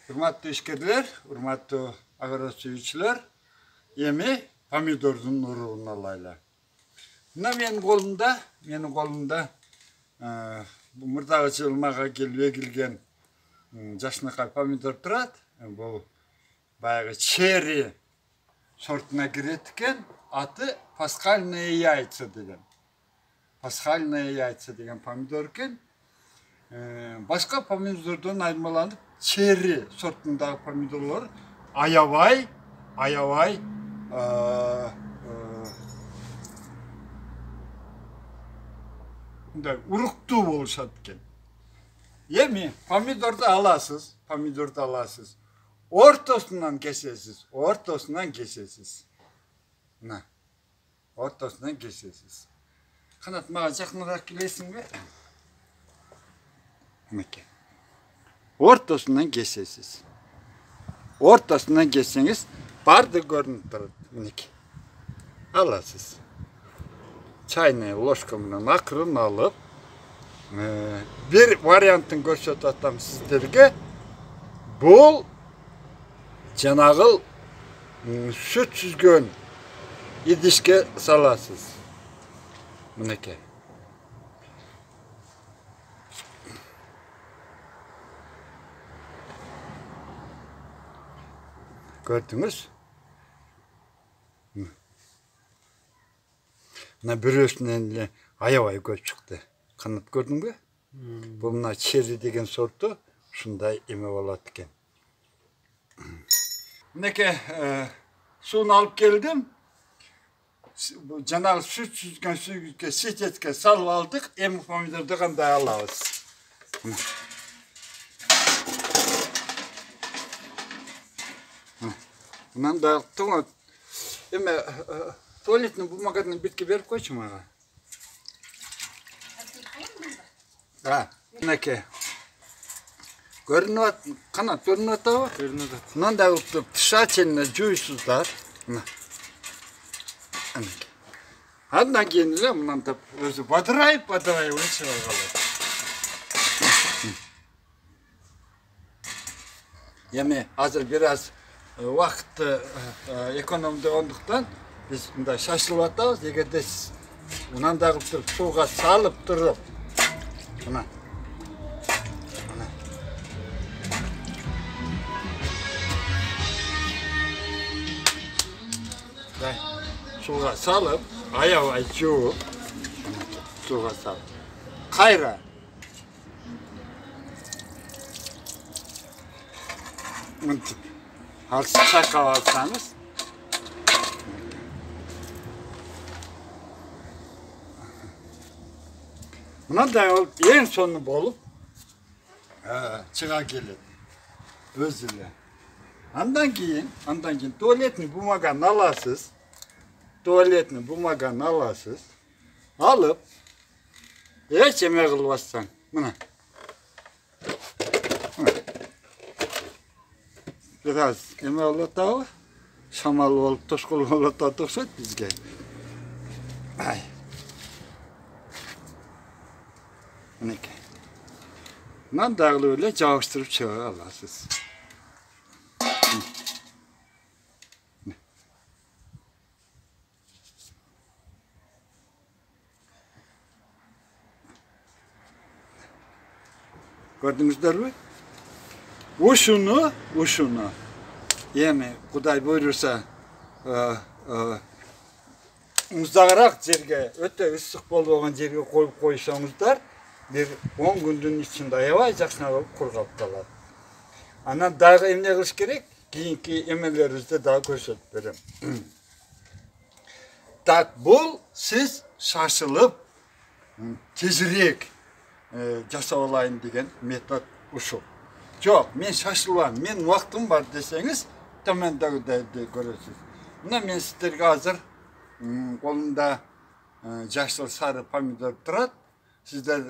Hurmatlı işgirler, hurmatlı agro suyucular, yemi pomidorun nurun alayla. Buna menin kolumda bu mırdağı çılmağa kelgen жасныкай pomidor turat. Bu bayağı cherry sortuna giretken atı paskальные яйца деген. Paskальные яйца деген pomidor ken. Başka pomidordan ayrımalanıp cherry sortunдағы pomidorlar ayavay uruktu boluşat ken. Yemi pomidorda alasız. Ortasından kesesiz. Ortasından kesesiz. Kanat mağa жақынырақ келесің бе? Мінекей. Ortasından kesesiz. Ortasından kesseniz bardı görünüp durur. Мінекей. Alasız. Çayını ложкамdan akırın alıp bir variantın көрсөтөтөм sizlerge. Бұл жанагыл süt süzgön idişke salasız. Мінекей. Gördünüz? Mına bürösünden ayavay göz çıktı. Kanat gördün mü? Bu mına cherry degen sortu şunday eme bolat eken. Мінекей suunu alıp geldim. Жанагы süt süzgen süzgüzge sitетке salып aldık. Emi pomidordu kanday alabız. Bundan da tuğla eme tuvaletini bumagani bitki berip koyçu mağa. Ha, мінекей. Görünüyor, kanat görünüyor da. Görünüyor. Bundan da tışaçenine juysuzlar. Ondan kendine bundan da özü badırayıp ölçü algalar. Yani hazır biraz vakit ekonomide olduktan biz bunda şaşılıp atağız. Eğer de bundan da suğa salıp durup buna. Suğa salıp ayavay juup suğa salıp kayra mıntip halsız çakal alsanız buna da en sonu bolup çığa gelip özüle andan keyin tuvaletini bumagan alasız. Tuvaletini bumagan alasız. Alıp hiç eme kılbazsan. Buna. Biraz eme olatağı şamal olup toşkul olatağı toksat bizge. Ay. Мінекей. Bundan dağılı öyle cavıştırıp çığa alasız. Gördünüzler mi? Uşunu, yani Kuday buyurursa uzağırak жерге, öte ısık bol olan жерге koyup koysanızlar, bir 10 gündün içinde ayavay жақсына olup kurgap kalır. Anan dağı emne kılış gerek, keyinki emelerinizde daha gösterip verem. Tak bul, siz şaşılıp, tezirek жасап alayım деген metod uşu. Yok, men şaşılıvam, men vaktim var deseniz, tömendagıday görürsünüz. Buna men sizlerge hazır kolumda yaşlı sarı pomidor turat. Sizler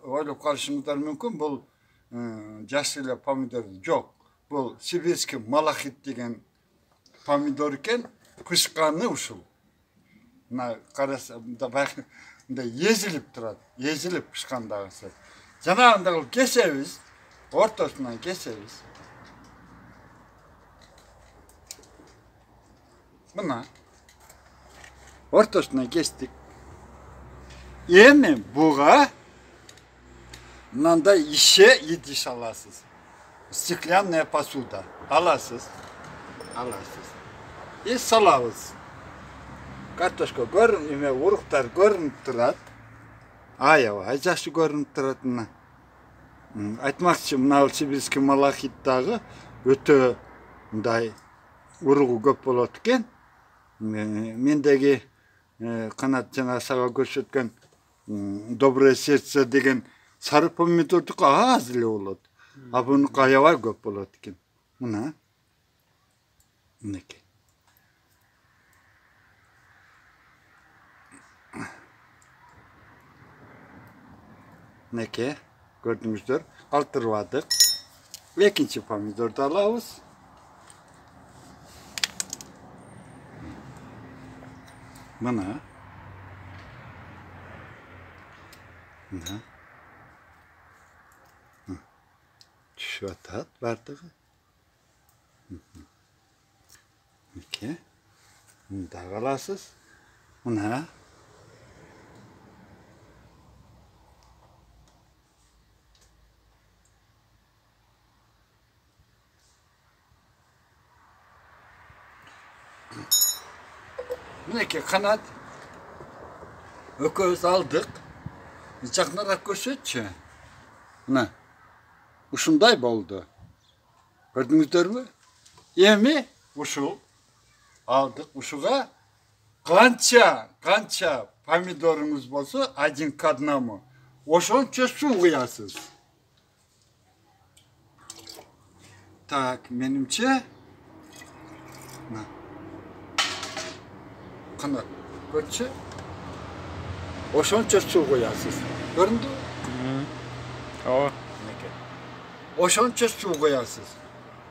oylap kalışыңыздар mümkün, бұл yaşlı pomidor yok. Бұл sibirski malahit деген pomidor eken, kışkanı uşul. Buna karasa, ezilip turadi, ezilip pishqandagisi. Janagınday qilib kesemiz, o'rtasidan kesemiz. Mına. Ortasına geçtik. Emin buğa nanda işe yediş alasız. Stiklanная посуда. Alasız. Salavız. Kartoşka görün, uruklar görünüp durat. Ayjaşı görünüp duratına. Айтмакчы, мына Сибирский малахиттагы өтө мындай уругу көп болот экен. Мендеги канат жана сага көрсөткөн доброе сердце деген сары помидордуку аз эле болот. А бунуку аябай көп болот экен. Мына. Мынакей. Mınakey. Gördüğünüzdür. Kaldırmadık. İkinci pomidor da alıyoruz. Buna. Şu atat vardı. İki. Bunu da alasız. Buna. Mınakey kanat. Ököz aldık. Жақынырақ көрсетші. Мына. Ушундай болды. Көрдіңіздер ме? Эми ушул алдық. Ушуга қанша помидорыңыз болса, один к одному. Ошончо су құясыз. Так, менимче. Қанат. Көрші. Ошончо су құясыз. Көрінді? Ошончо су құясыз.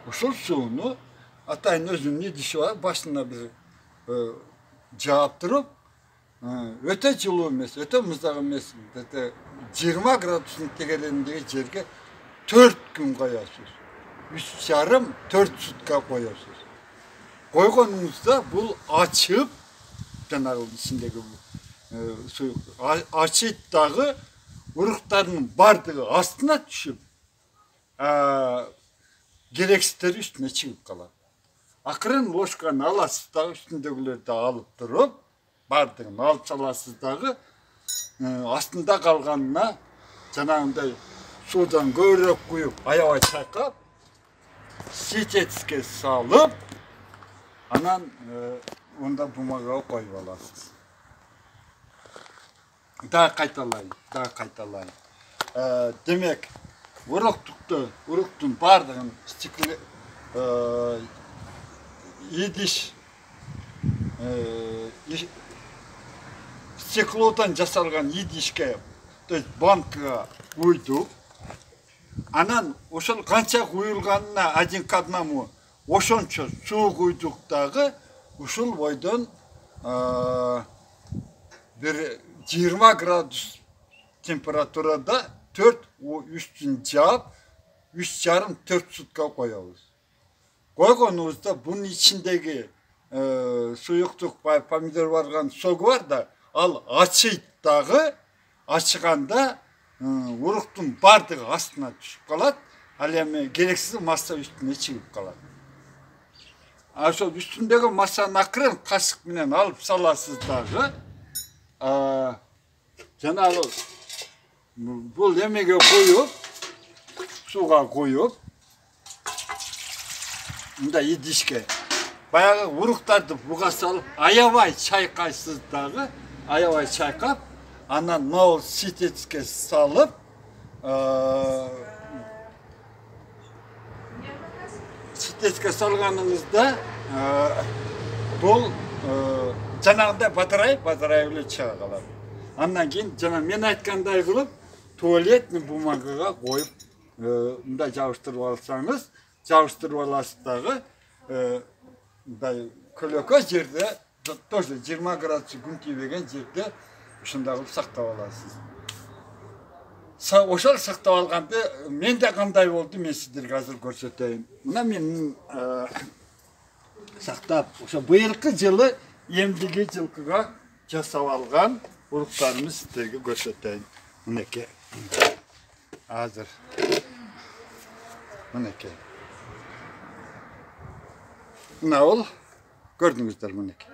Ушул сууну атайын өзүнүн идиши бар, башына бир жаап туруп, өтө жылуу эмес, өтө муздак эмес, 20 градустун тегерегиндеги жерге 4 күн коесуз. 3,5-4 сутка коесуз. Койгонуңузда бул ачып, жанагы ичиндеги açıp dağı uruklarının bardығы астына düşüp gereksizleri üstüne çıkıp kalır. Akırın loşkanı alasız dağı üstündekileri de alıp durup bardığını alıp salasız dağı астында kalganına canağında sudan görüp koyup ayağa çakıp sitetiske salıp anan onda bumağa koyup alasız. Daha kaytalayın. Demek, uruktun bardığın stikli idiş stiklodan jasalgan idişke bankıga koyduk. Anan oşol kança koyulganına один к одному oşonço su koyduk dağı uşul boydan bir 20 gradus temperaturada 4 üstün cevap 3,5-4 sutka koyuyoruz. Koyduğunuzda bunun içindeki suyukluk pomidor vargan soğuk var da al açıydı dağı açıkanda uruktun bardığı астына düşüp kalat. Alemi gereksiz masa üstüne çıkıp kalat. Aşağı üstündeki masanın akırın kaşık menen alıp salasız dağı Жанагы бул эмеге коюп, суга коюп, мында идишке баягы уруктарды буга салып, аябай чайкайсыз дагы, аябай чайкап, анан могу ситечке салып, ситечке салганыңызда бул жанагындай бадырайып эле чыга калат. Андан кийин жана мен айткандай кылып туалетный бумагага коюп мындай жабыштырып алсаңыз, жабыштырып аласыз дагы мындай көлөкө жерде тоже 20 градус күн тийбеген жерде ушундай кылып сактап аласыз. Ошол сактап алганды менде кандай болду мен сиздерге азыр көрсөтөйүн. Мына менин сақтап, ошо быйылкы жылы эмдиги жылкыга жасап алган уруктарыбыз сиздерге көрсөтөйүн. Мынеке. Азыр. Мынеке. Мына ол көрдүңүздөр мынеке.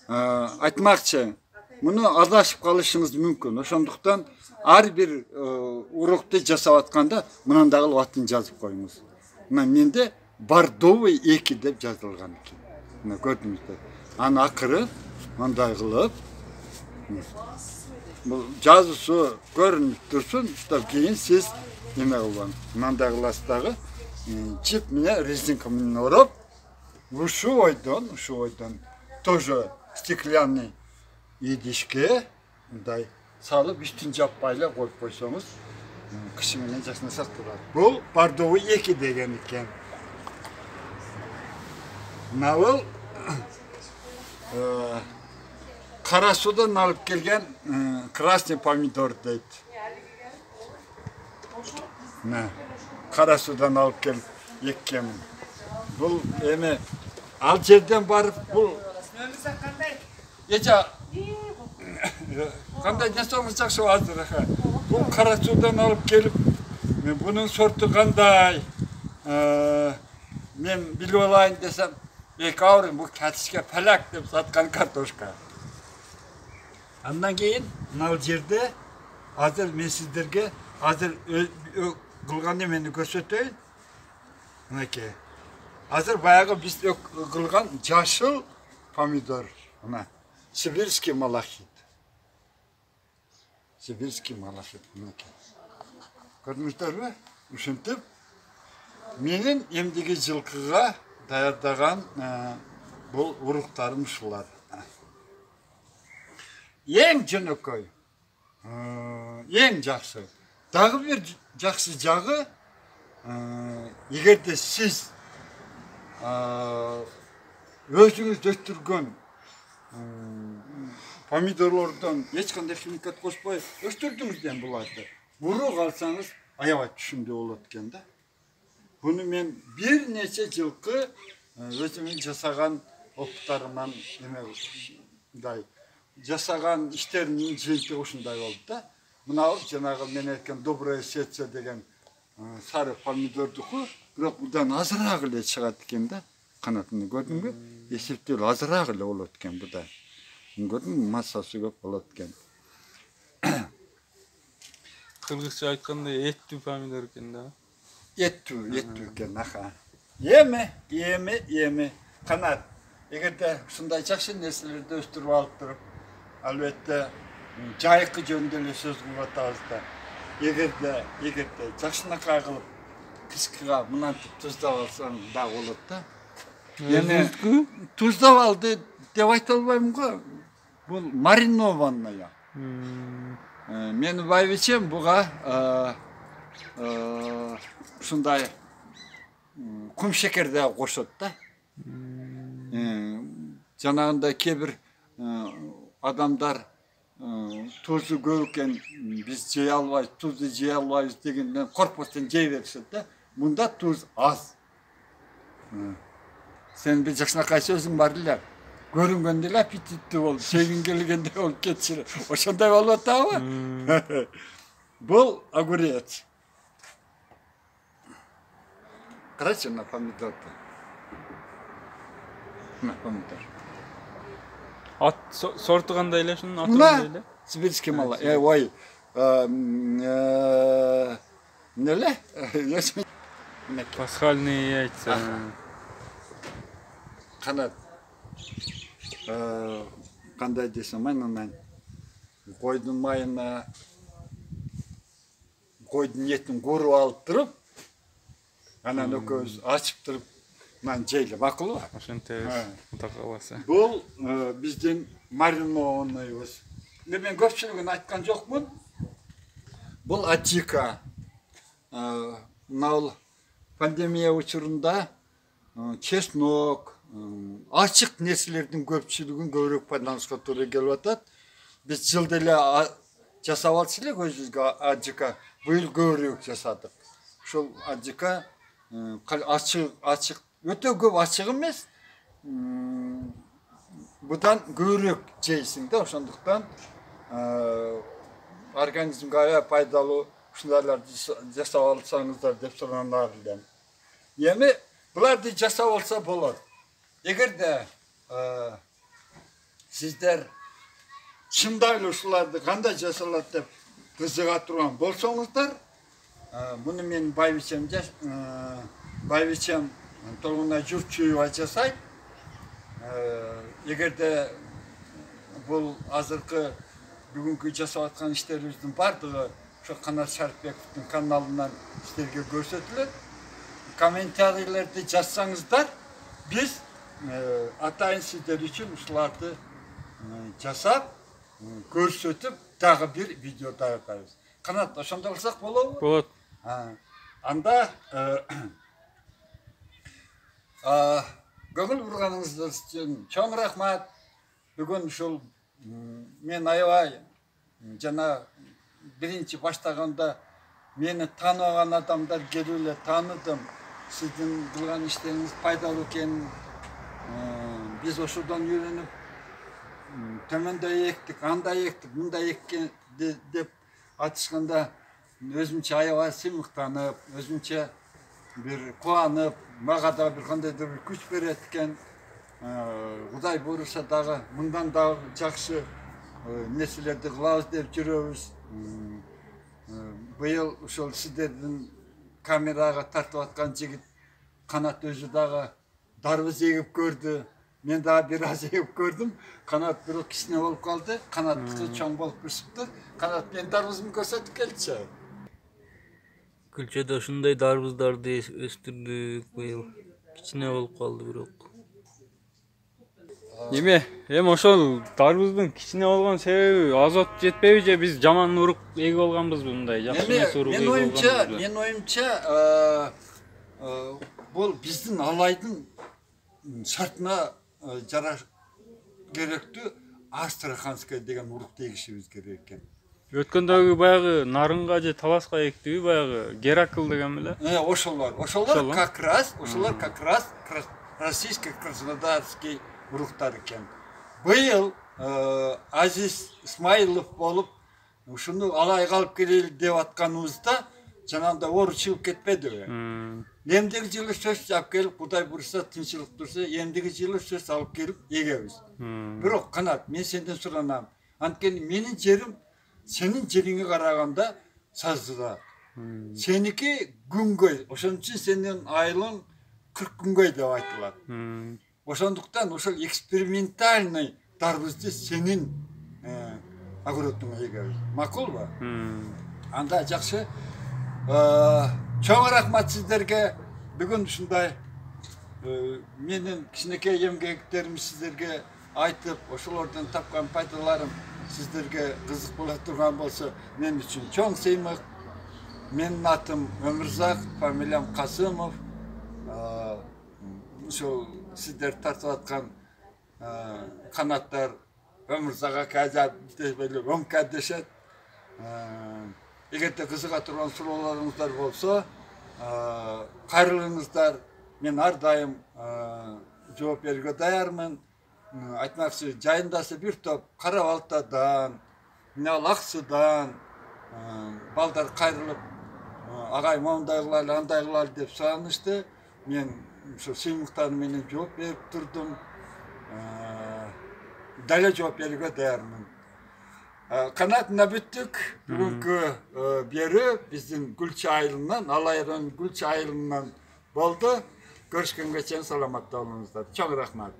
Айтмакчы, муну адашып калышыңыз мүмкүн. Ошондуктан ар бир урукту жасап атканда мынандагы атын жазып коюңуз. Мына менде Бордовый 2 деп жазылган экен. Мына көрдүңүздөр. Анын акыры мындай кылып бул жазуусу көрүнүп турсун, кийин сиз эме кылган. Мындай кыласыз чип менен резинка менен ороп, ушу ойдон тоже стеклянный идишке мындай салып үстүн жаппай эле коюп койсоңуз, кышы менен жакшына сакталат. Бул Бордовый 2 деген экен. Мына бул кара судан алып келген красный помидор дейт. Мына кара судан алып келип эккен. Бул эме ал жерден барып бул эже кандай жасоңуз жакшы азыр. Бул кара судан алып келип, бунун сорту кандай? Мен билип алайын десем, авырын бул катышка палак деп саткан картошка. Андан кейін мына жерде азыр мен сиздерге азыр кылган эмени көрсөтөйүн. Мынакей. Азыр баягы биз кылган жашыл помидор. Мына сибирский малахит. Сибирский малахит мынакей. Көрдүңүздөрбү? Ушинтип менин эмдиги жылкыга даярдаган бул уруктарым ушулар. Ең жөнөкөй, ең жакшы. Дагы бир жакшы жагы, эгерде сиз өзүңүз өстүргөн помидорлордон эч кандай химикат кошпой өстүрдүңүзден буларды. Бурук алсаңыз аябай түшүмдүү болот экен да. Буну мен бир нече жылкы өзүмүн жасаган опуттарыман мындай жасаган иштеримдин жыйынтыгы ушундай болду да. Мына жанагы мен айткан доброе сердце деген сары помидордуку, бирок будан азыраак эле чыгат экен да. Канатыны көрдүңбү? Эсептөө азыраак эле болот экен буда. Көрдүңбү? Массасы көп болот экен. Кыргызча айткандай эттүү помидор экен да. Эттүү экен, аха. Эми. Канат. Эгерде ушундай жакшы нерселерди өстүрүп алып туруп, албетте жайкы жөнүндө эле сөз кылып атабыз да. Эгерде жакшынакай кылып кышкыга мынантип туздап алсаң да болот да. Эми туздап алды деп айта албайм го. Бул маринованная. Менин байбичем буга ушундай кум шекерди кошот да. Жанагындай кээ адамдар тузу көп экен, биз жей албайбыз, тузду жей албайбыз дегенден коркпостон жей беришет да. Мында туз аз. Сен бир жакшынакай сөзүң бар эле. Көрүнгөндө эле аппетиттүү болуп, жегиң келгенде болуп кетчү. Ошондой болуп атабы? Бул огурец. Карачы на помидорду. Мына помидор. Ат сорту кандай эле шунун аты кандай эле? Сибирский мала. Ой. Эмне эле? Пасхальный яйца. Канат. Кандай десем, мен койдун майына койдун этин кууруп алып туруп, анан экөөбүз ачып туруп, мына жейле, макулбу? Ошентебиз, Кудай кааласа. Бул биздин маринованныйбыз. Мен көпчүлүгүн айткан жокмун. Бул аджика. Мына пандемия учурунда чеснок, ачык нерселердин көпчүлүгүн көбүрөөк пайдаланышка туура келип атат. Биз жылда эле жасап алчу элек өзүбүзгө аджика. Быйыл көбүрөөк жасадык. Ушул аджика ачык өтө көп ачык эмес. Будан көбүрөөк жейсиң да, ошондуктан организмге аябай пайдалуу ушундайларды жасап алсаңыздар деп суранар элем. Эми буларды жасап алса болот. Эгерде сиздер чындап эле ушуларды кандай жасалат деп кызыга турган болсоңуздар, муну мен байбичем Толгунай Журчуева жасайт. Эгерде бул азыркы бүгүнкү жасап аткан иштерибиздин бардыгы ошо Канат Шарипбековдун каналынан сиздерге көрсөтүлөт. Комментарийлерди жазсаңыздар, биз атайын сиздер үчүн ушуларды жасап, көрсөтүп, дагы бир видео даярдайбыз. Канат, ошондой кылсак болобу? Болот. Анда көңүл бурганыңыз үчүн чоң рахмат. Бүгүн ушул мен аябай жана биринчи баштаганда мени тааныбаган адамдар келип эле тааныдым. Сиздин кылган иштериңиз пайдалуу экенин биз ошодон үйрөнүп төмөндөй эктик, андай эктик, мындай эккен деп айтышканда өзүмчө аябай сыймыктанып, өзүмчө бир кубанып, мага да бир кандайдыр бир күч берет экен. Кудай буйруса дагы мындан да жакшы нерселерди кылабыз деп жүрөбүз. Быйыл ошол сиздердин камерага тартып аткан жигит Канат өзү дагы дарбыз эгип көрдү. Мен дагы бир аз эгип көрдүм. Канат бирок кичине болуп калды. Канаттыкы чоң болуп өсүптү. Канат, мен дарбызымды көрсөтүп келчи. Күлчөдө ушундай дарбыздарды өстүрдүк быйыл. Кичине болуп калды бирок. Эми ошол дарбыздын кичине болгон себеби азот жетпейби же биз жаман урук эгип алганбызбы мындай? Жакшы эмес урук эгип алганбызбы? Мен оюмча бул биздин Алайдын шартына жараш керектүү астраханская деген урукты эгишибиз керек экен. Өткөндөгү баягы нарынга же таласка эктиби, баягы Геракл деген беле? Ошолор как раз российский краснодарский уруктар экен. Быйыл Азиз Исмаилов болуп ушуну Алайга алып келели деп атканыбызда жанагындай оор чыгып кетпедиби? Эмдиги жылы сөз алып келип, Кудай буйруса, тынччылык турса, эмдиги жылы сөз алып келип эгебиз. Бирок Канат, мен сенден суранам. Анткени менин жерим сенин жериңе караганда сазыраак. Сеники күнгөй, ошон үчүн сенин айылың 40 күнгөй деп айтылат. Ошондуктан ошол экспериментальный дарбызды сенин огородуңа эгебиз. Макулбу? Анда жакшы. Чоң рахмат сиздерге. Бүгүн ушундай менин кичинекей эмгектерим сиздерге айтып, ошолордон тапкан пайдаларым сиздерге кызык боло турган болсо, мен үчүн чоң сыймык. Менин атым Өмүрзак, фамилиям Касымов. Ошол сиздер тартып аткан канаттар Өмүрзак ака деп эле Өмка дешет. Эгерде кызыга турган суроолоруңуздар болсо, кайрылыңыздар. Мен ар дайым жооп берүүгө даярмын. Айтмакчы, жайындасы бир топ Кара Балтадан, Аксыдан балдар кайрылып, агай моундай кылайлы, андай кылайлы деп суранышты. Мен ошо сыймыктар менен жооп берип турдум. Дале жооп берүүгө даярмын. Канатына бүттүк. Бүгүнкү берүү биздин Гүлчү айылынан, Алайрын Гүлчү айылынан болду. Көрүшкөнгө чейин саламатта болуңуздар. Чоң рахмат.